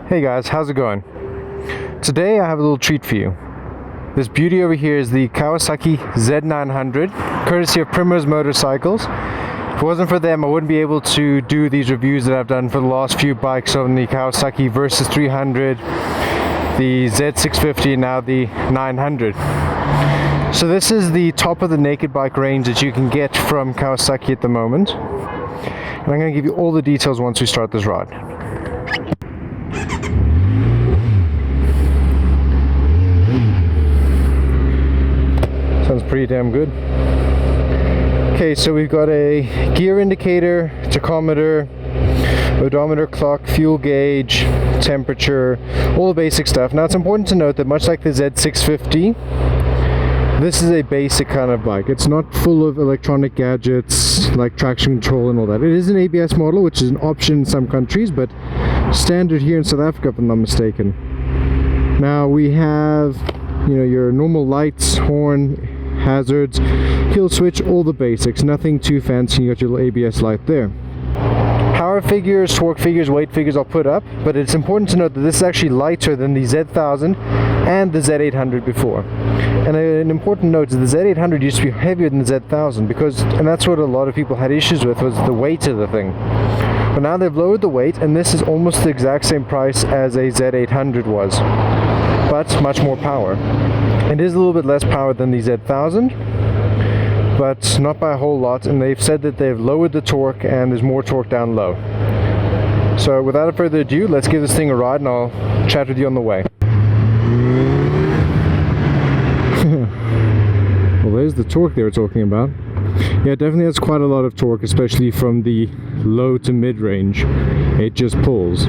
Hey guys, how's it going? Today I have a little treat for you. This beauty over here is the Kawasaki Z900, courtesy of Primrose Motorcycles. If it wasn't for them, I wouldn't be able to do these reviews that I've done for the last few bikes on the Kawasaki Versys 300, the Z650, and now the 900. So this is the top of the naked bike range that you can get from Kawasaki at the moment. And I'm going to give you all the details once we start this ride. Sounds pretty damn good. Okay, so we've got a gear indicator, tachometer, odometer, clock, fuel gauge, temperature, all the basic stuff. Now it's important to note that much like the Z650, this is a basic kind of bike. It's not full of electronic gadgets like traction control and all that. It is an ABS model, which is an option in some countries, but standard here in South Africa, if I'm not mistaken. Now we have, your normal lights, horn, hazards, kill switch, all the basics, nothing too fancy. You got your little ABS light there. Power figures, torque figures, weight figures I'll put up, but it's important to note that this is actually lighter than the Z1000 and the Z800 before. And an important note is the Z800 used to be heavier than the Z1000 and that's what a lot of people had issues with, was the weight of the thing. But now they've lowered the weight, and this is almost the exact same price as a Z800 was, but much more power. It is a little bit less power than the Z1000, but not by a whole lot, and they've said that they've lowered the torque and there's more torque down low. So without further ado, let's give this thing a ride and I'll chat with you on the way. Well, there's the torque they were talking about. Yeah, it definitely has quite a lot of torque, especially from the low to mid range. It just pulls.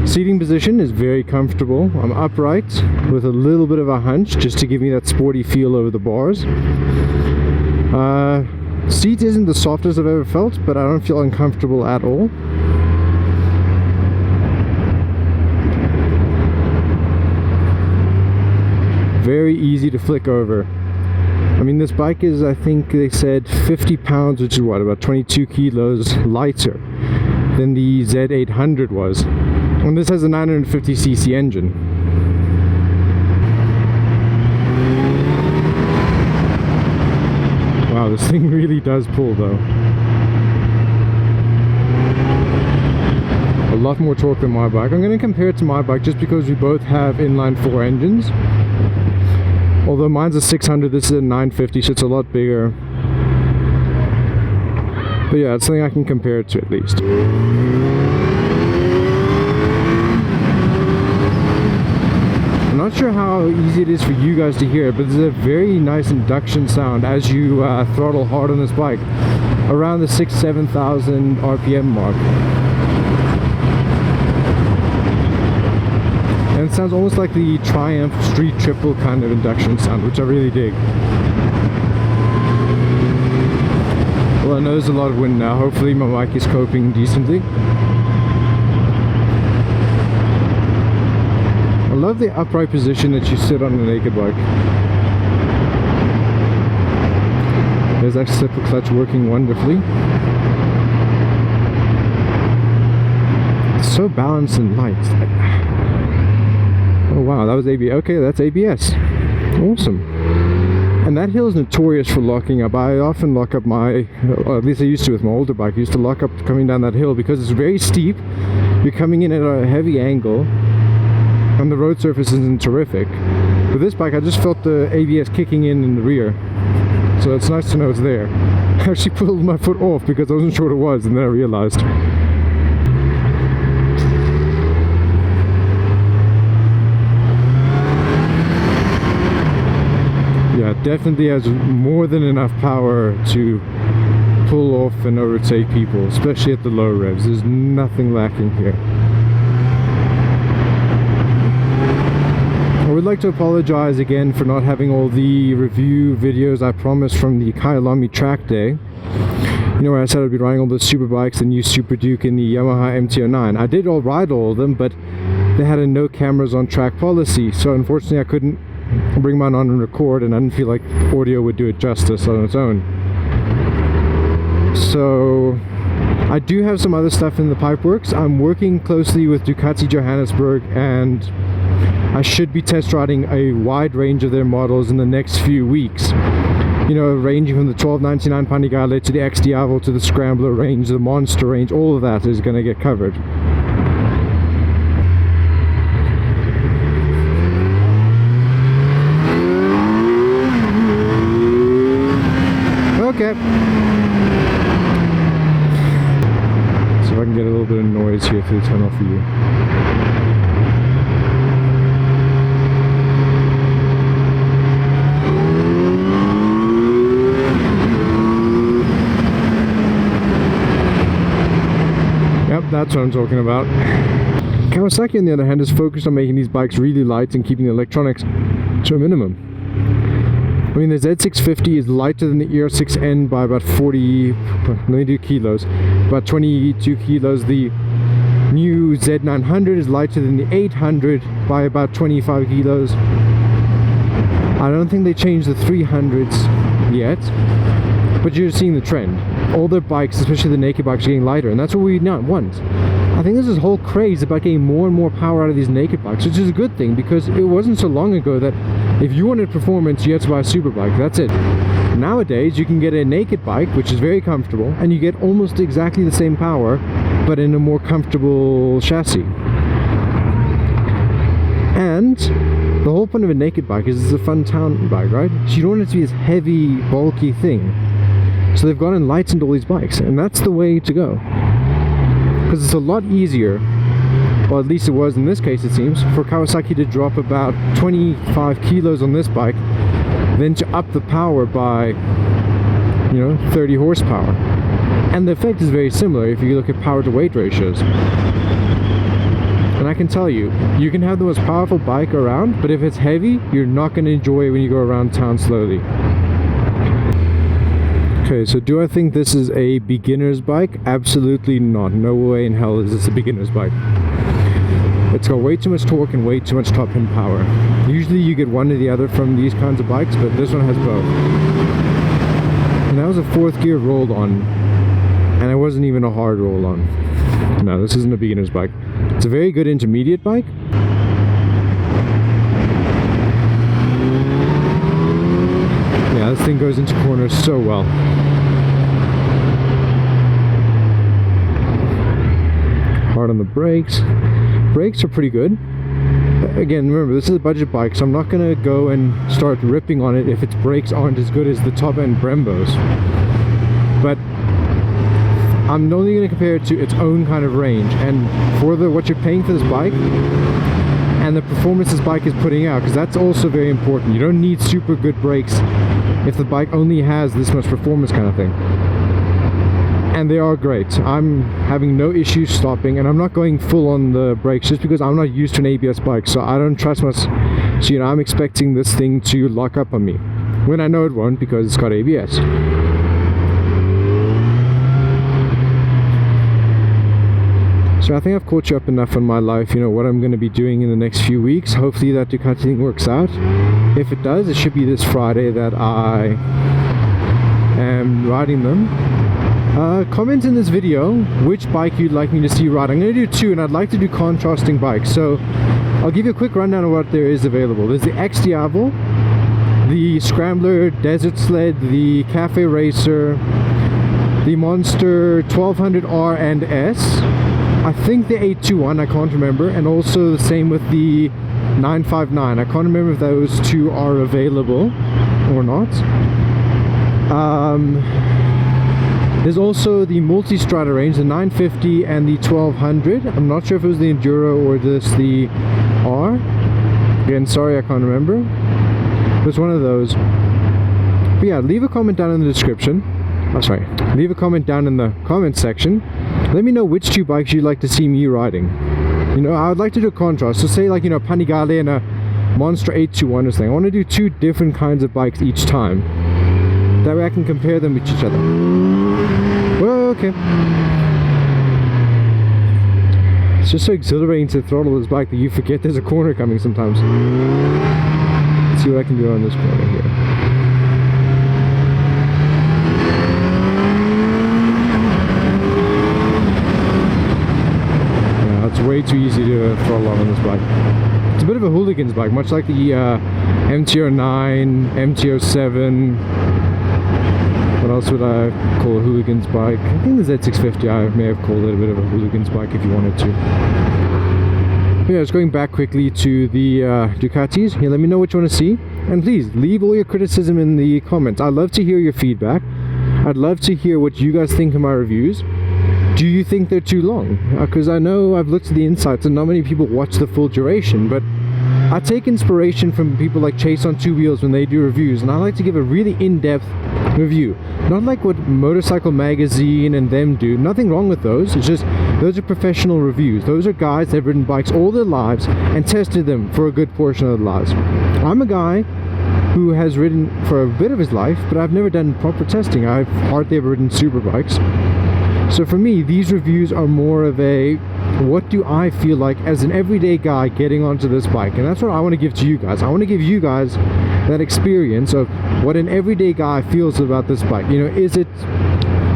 Seating position is very comfortable. I'm upright with a little bit of a hunch just to give me that sporty feel over the bars. Seat isn't the softest I've ever felt, but I don't feel uncomfortable at all. Very easy to flick over. I mean, this bike is, I think they said 50 pounds, which is what, about 22 kilos lighter than the Z800 was. And this has a 950cc engine. Wow, this thing really does pull though. A lot more torque than my bike. I'm going to compare it to my bike just because we both have inline-4 engines. Although mine's a 600, this is a 950, so it's a lot bigger. But yeah, it's something I can compare it to at least. I'm not sure how easy it is for you guys to hear, but there's a very nice induction sound as you throttle hard on this bike, around the 6,000–7,000 RPM mark. And it sounds almost like the Triumph Street Triple kind of induction sound, which I really dig. Well, I know there's a lot of wind now. Hopefully my mic is coping decently. I love the upright position that you sit on a naked bike. There's that slipper clutch working wonderfully. It's so balanced and light. Oh wow, that was ABS. Okay, that's ABS. Awesome. And that hill is notorious for locking up. I often lock up at least I used to with my older bike. I used to lock up coming down that hill because it's very steep. You're coming in at a heavy angle, and the road surface isn't terrific. With this bike, I just felt the ABS kicking in the rear. So it's nice to know it's there. I actually pulled my foot off because I wasn't sure what it was, and then I realized. Yeah, it definitely has more than enough power to pull off and overtake people, especially at the low revs. There's nothing lacking here. I would like to apologize again for not having all the review videos I promised from the Kyalami track day. Where I said I'd be riding all the super bikes, the new Super Duke and the Yamaha MT-09. I did ride all of them, but they had a no cameras on track policy, so unfortunately I couldn't bring mine on and record, and I didn't feel like audio would do it justice on its own. So I do have some other stuff in the pipeworks. I'm working closely with Ducati Johannesburg, and I should be test riding a wide range of their models in the next few weeks. You know, ranging from the 1299 Panigale to the X Diavolo to the Scrambler range, the Monster range, all of that is going to get covered. Okay. So if I can get a little bit of noise here through the tunnel for you. Yep, that's what I'm talking about. Kawasaki, on the other hand, is focused on making these bikes really light and keeping the electronics to a minimum. I mean, the Z650 is lighter than the ER6N by about 22 kilos, about 22 kilos. The new Z900 is lighter than the 800 by about 25 kilos. I don't think they changed the 300s yet, but you're seeing the trend. All their bikes, especially the naked bikes, are getting lighter, and that's what we not want. I think there's this whole craze about getting more and more power out of these naked bikes, which is a good thing, because it wasn't so long ago that if you wanted performance, you had to buy a super bike. That's it. Nowadays, you can get a naked bike, which is very comfortable, and you get almost exactly the same power, but in a more comfortable chassis. And the whole point of a naked bike is it's a fun town bike, right? So you don't want it to be this heavy, bulky thing. So they've gone and lightened all these bikes, and that's the way to go. Because it's a lot easier, or at least it was in this case it seems, for Kawasaki to drop about 25 kilos on this bike than to up the power by, you know, 30 horsepower. And the effect is very similar if you look at power to weight ratios. And I can tell you, you can have the most powerful bike around, but if it's heavy, you're not going to enjoy it when you go around town slowly. Okay, so do I think this is a beginner's bike? Absolutely not. No way in hell is this a beginner's bike. It's got way too much torque and way too much top end power. Usually you get one or the other from these kinds of bikes, but this one has both. And that was a 4th gear rolled on, and it wasn't even a hard roll on. No, this isn't a beginner's bike. It's a very good intermediate bike. Yeah, this thing goes into corners so well. Hard on the brakes. Brakes are pretty good. Again, remember, this is a budget bike, so I'm not going to go and start ripping on it if its brakes aren't as good as the top-end Brembos. But I'm only going to compare it to its own kind of range, and for what you're paying for this bike and the performance this bike is putting out, because that's also very important. You don't need super good brakes if the bike only has this much performance kind of thing. And they are great. I'm having no issues stopping, and I'm not going full on the brakes just because I'm not used to an ABS bike, so I don't trust much. So, you know, I'm expecting this thing to lock up on me when I know it won't, because it's got ABS. So I think I've caught you up enough on my life, you know, what I'm going to be doing in the next few weeks. Hopefully that Ducati thing works out. If it does, it should be this Friday that I am riding them. Comment in this video which bike you'd like me to see ride. I'm going to do 2, and I'd like to do contrasting bikes. So I'll give you a quick rundown of what there is available. There's the X Diavolo, the Scrambler Desert Sled, the Cafe Racer, the Monster 1200R and S. I think the 821, I can't remember, and also the same with the 959. I can't remember if those 2 are available or not. There's also the multi-strata range, the 950 and the 1200. I'm not sure if it was the Enduro or just the R. Again, sorry, I can't remember. It's one of those. But yeah, leave a comment down in the description. Oh, sorry. Leave a comment down in the comment section. Let me know which 2 bikes you'd like to see me riding. You know, I would like to do a contrast. So say like, you know, Panigale and a Monster 821 or something. I want to do 2 different kinds of bikes each time. That way I can compare them with each other. Well, okay. It's just so exhilarating to throttle this bike that you forget there's a corner coming sometimes. Let's see what I can do on this corner here. it's way too easy to throttle on this bike. It's a bit of a hooligan's bike, much like the MT-09, MT-07. What else would I call a hooligan's bike? I think the Z650 I may have called it a bit of a hooligan's bike if you wanted to. Yeah, just going back quickly to the Ducatis. Here, let me know what you want to see. And please, leave all your criticism in the comments. I'd love to hear your feedback. I'd love to hear what you guys think of my reviews. Do you think they're too long? Because I know I've looked at the insights and not many people watch the full duration, but I take inspiration from people like Chase on Two Wheels when they do reviews, and I like to give a really in-depth review. Not like what Motorcycle Magazine and them do. Nothing wrong with those. It's just those are professional reviews. Those are guys that have ridden bikes all their lives and tested them for a good portion of their lives. I'm a guy who has ridden for a bit of his life, but I've never done proper testing. I've hardly ever ridden super bikes. So for me, these reviews are more of a, what do I feel like as an everyday guy getting onto this bike? And that's what I want to give to you guys. I want to give you guys that experience of what an everyday guy feels about this bike. You know, is it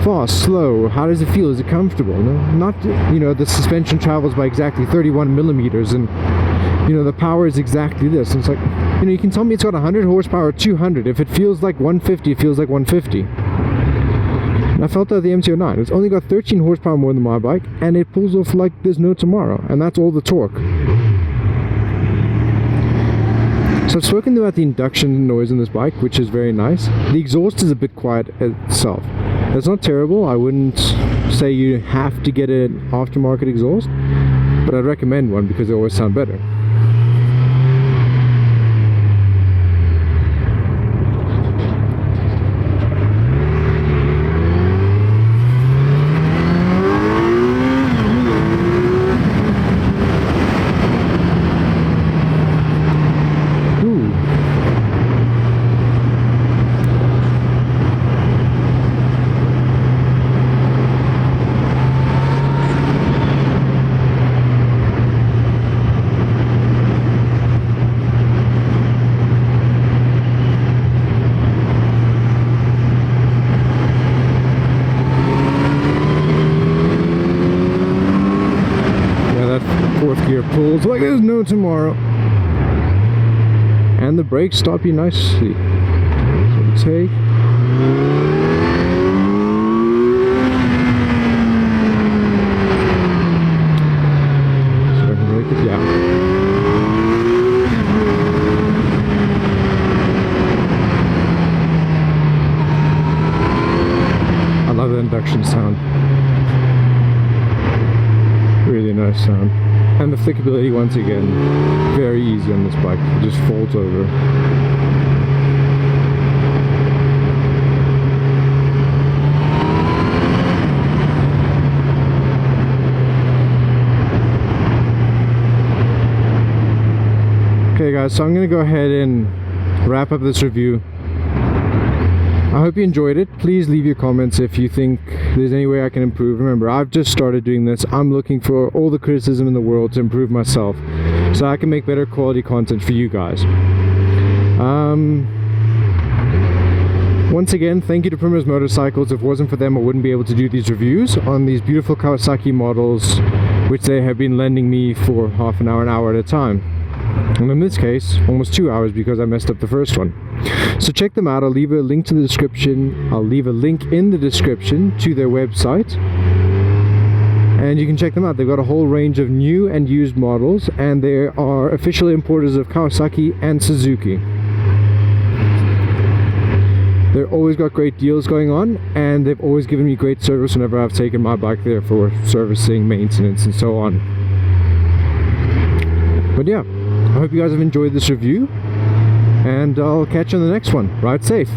fast, slow? How does it feel? Is it comfortable? No, not, you know, the suspension travels by exactly 31 millimeters and, you know, the power is exactly this. And it's like, you know, you can tell me it's got 100 horsepower or 200. If it feels like 150, it feels like 150. I felt that the MT-09. It's only got 13 horsepower more than my bike, and it pulls off like there's no tomorrow, and that's all the torque. So I've spoken about the induction noise in this bike, which is very nice. The exhaust is a bit quiet itself. It's not terrible. I wouldn't say you have to get an aftermarket exhaust, but I'd recommend one because they always sound better. Fourth gear pulls like there's no tomorrow, and the brakes stop you nicely. So take, so I can break it down. I love the induction sound. Really nice sound. And the flickability, once again, very easy on this bike. It just folds over. Okay guys, so I'm going to go ahead and wrap up this review. I hope you enjoyed it. Please leave your comments if you think there's any way I can improve. Remember, I've just started doing this. I'm looking for all the criticism in the world to improve myself so I can make better quality content for you guys. Once again, thank you to Primrose Motorcycles. If it wasn't for them, I wouldn't be able to do these reviews on these beautiful Kawasaki models, which they have been lending me for half an hour at a time. And in this case, almost 2 hours because I messed up the first one. So check them out. I'll leave a link to the description. I'll leave a link in the description to their website. And you can check them out. They've got a whole range of new and used models, and they are official importers of Kawasaki and Suzuki. They've always got great deals going on, and they've always given me great service whenever I've taken my bike there for servicing, maintenance, and so on. But yeah, I hope you guys have enjoyed this review, and I'll catch you on the next one. Ride safe.